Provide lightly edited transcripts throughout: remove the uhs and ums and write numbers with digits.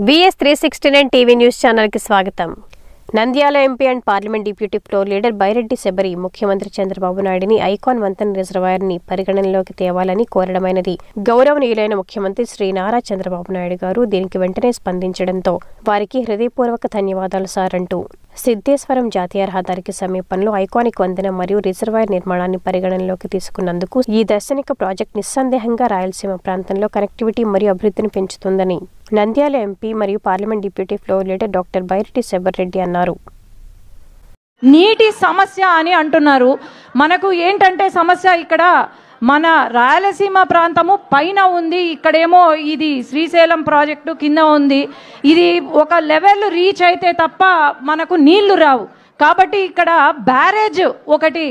VS369 TV news channel కి స్వాగతం. Nandyal MP and parliament deputy floor leader Byreddy Shabari ముఖ్యమంత్రి చంద్రబాబు నాయుడిని ఐకాన్ వంతెన రిజర్వాయర్ ని పరిగణనలోకి తేవాలని కోరడమైనది. గౌరవనీయులైన ముఖ్యమంత్రి శ్రీ నారా చంద్రబాబు నాయుడు గారు దీనికి వెంటనే స్పందించడంతో వారికి హృదయపూర్వక ధన్యవాదాలు సార్ అంటూ సిద్ధేశ్వరం జాతీయ రహదారికి సమీపంలో ఐకానిక్ వంతెన మరియు రిజర్వాయర్ నిర్మాణాన్ని పరిగణనలోకి తీసుకున్నందుకు ఈ దర్శనిక ప్రాజెక్ట్ నిస్సందేహంగా రాయలసీమ ప్రాంతంలో కనెక్టివిటీ మరియు అభివృద్ధిని పెంచుతుందని నంద్యాల ఎంపీ మరియు parliament deputy floor leader doctor Byreddy Shabari అన్నారు. నీటి సమస్య అని అంటున్నారు. మనకు ఏంటంటే సమస్య ఇక్కడ మన రాయలసీమ ప్రాంతము పైన ఉంది, ఇక్కడేమో ఇది శ్రీశైలం ప్రాజెక్టు కింద ఉంది. ఇది ఒక లెవెల్ రీచ్ అయితే తప్ప మనకు నీళ్లు రావు. కాబట్టి ఇక్కడ బ్యారేజ్ ఒకటి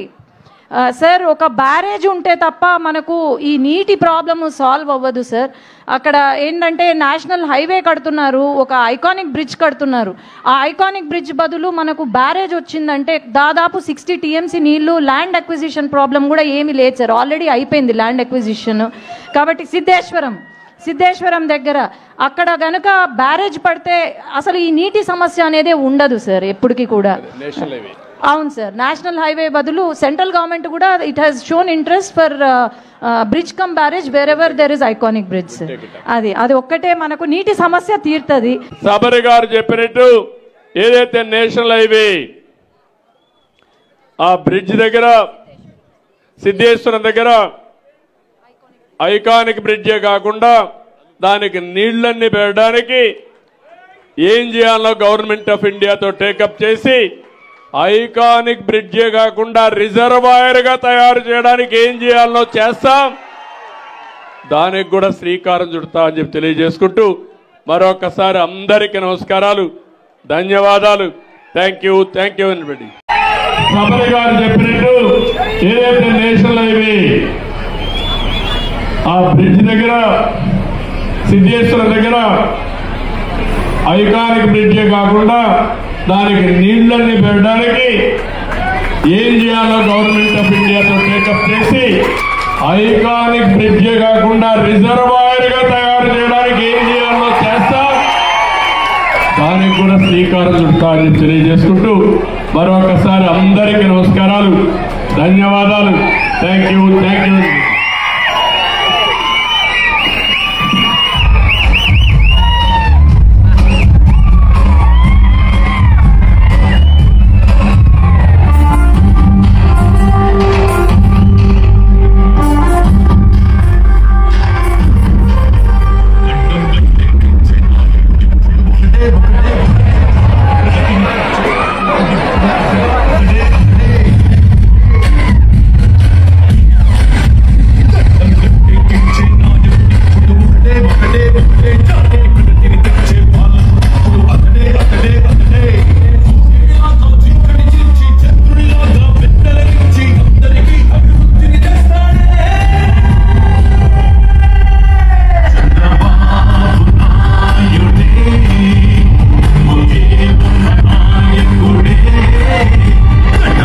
సార్, ఒక బ్యారేజ్ ఉంటే తప్ప మనకు ఈ నీటి ప్రాబ్లము సాల్వ్ అవ్వదు సార్. అక్కడ ఏంటంటే నేషనల్ హైవే కడుతున్నారు, ఒక ఐకానిక్ బ్రిడ్జ్ కడుతున్నారు. ఆ ఐకానిక్ బ్రిడ్జ్ బదులు మనకు బ్యారేజ్ వచ్చిందంటే దాదాపు 60 TMC నీళ్లు, ల్యాండ్ అక్విజిషన్ ప్రాబ్లం కూడా ఏమీ లేదు సార్, ఆల్రెడీ అయిపోయింది ల్యాండ్ అక్విజిషన్. కాబట్టి సిద్ధేశ్వరం దగ్గర అక్కడ గనుక బ్యారేజ్ పడితే అసలు ఈ నీటి సమస్య అనేది ఉండదు సార్ ఎప్పటికీ కూడా. అవును సార్, నేషనల్ హైవే బదులు సెంట్రల్ గవర్నమెంట్ కూడా it has shown interest for bridge come barrage wear ever there is iconic bridge sir. అది ఒక్కటే మనకు నీటి సమస్య తీరుతుంది. శబరి గారు చెప్పినట్టు ఏదైతే నేషనల్ హైవే ఆ బ్రిడ్జ్ దగ్గర సిద్ధేశ్వరం దగ్గర ఐకానిక్ బ్రిడ్జే కాకుండా దానికి నీళ్లన్నీ పెట్టడానికి ఏం చేయాలో గవర్నమెంట్ ఆఫ్ ఇండియాతో టేకప్ చేసి ఐకానిక్ బ్రిడ్జే కాకుండా రిజర్వాయర్ గా తయారు చేయడానికి ఏం చేయాలో చేస్తాం, దానికి కూడా శ్రీకారం చుడతా అని చెప్పి తెలియజేసుకుంటూ మరొకసారి అందరికీ నమస్కారాలు, ధన్యవాదాలు. Thank you anybody. శబరి గారు చెప్పినట్టు ఏదైతే నేషనల్ హైవే ఆ బ్రిడ్జ్ దగ్గర సిద్ధేశ్వరం దగ్గర ఐకానిక్ బ్రిడ్జే కాకుండా దానికి నీళ్లన్నీ పెట్టడానికి ఏం చేయాలో గవర్నమెంట్ ఆఫ్ ఇండియాతో టేకప్ చేసి ఐకానిక్ బ్రిడ్జే కాకుండా రిజర్వాయర్ గా తయారు చేయడానికి ఏం చేయాలో చేస్తా, దానికి కూడా శ్రీకారం చుడతా అని తెలియజేసుకుంటూ మరొకసారి అందరికీ నమస్కారాలు, ధన్యవాదాలు. Thank you.